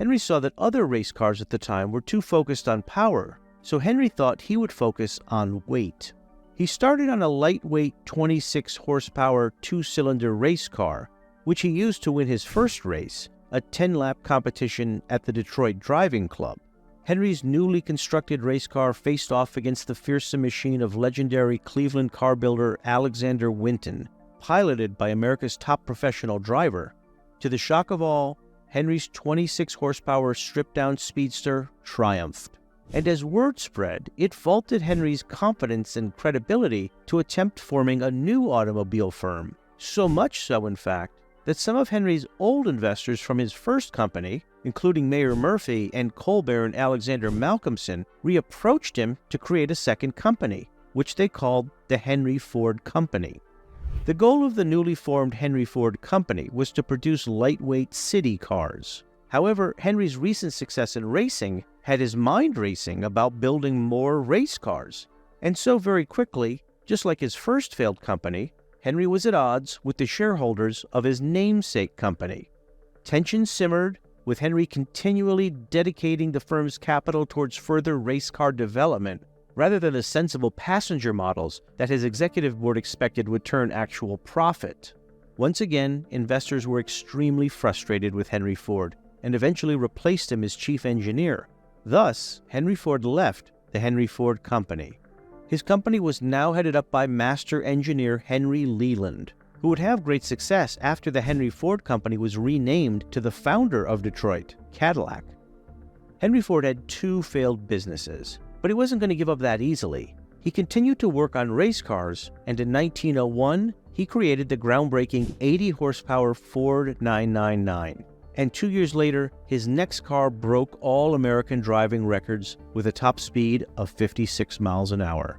Henry saw that other race cars at the time were too focused on power, so Henry thought he would focus on weight. He started on a lightweight 26-horsepower two-cylinder race car, which he used to win his first race, a 10-lap competition at the Detroit Driving Club. Henry's newly constructed race car faced off against the fearsome machine of legendary Cleveland car builder Alexander Winton, piloted by America's top professional driver. To the shock of all, Henry's 26-horsepower stripped-down speedster triumphed. And as word spread, it vaulted Henry's confidence and credibility to attempt forming a new automobile firm. So much so, in fact, that some of Henry's old investors from his first company, including Mayor Murphy and coal baron Alexander Malcolmson, reapproached him to create a second company, which they called the Henry Ford Company. The goal of the newly formed Henry Ford Company was to produce lightweight city cars. However, Henry's recent success in racing had his mind racing about building more race cars. And so very quickly, just like his first failed company, Henry was at odds with the shareholders of his namesake company. Tension simmered, with Henry continually dedicating the firm's capital towards further race car development, rather than the sensible passenger models that his executive board expected would turn actual profit. Once again, investors were extremely frustrated with Henry Ford and eventually replaced him as chief engineer. Thus, Henry Ford left the Henry Ford Company. His company was now headed up by master engineer Henry Leland, who would have great success after the Henry Ford Company was renamed to the founder of Detroit, Cadillac. Henry Ford had two failed businesses, but he wasn't going to give up that easily. He continued to work on race cars, and in 1901, he created the groundbreaking 80-horsepower Ford 999. And 2 years later, his next car broke all American driving records with a top speed of 56 miles an hour.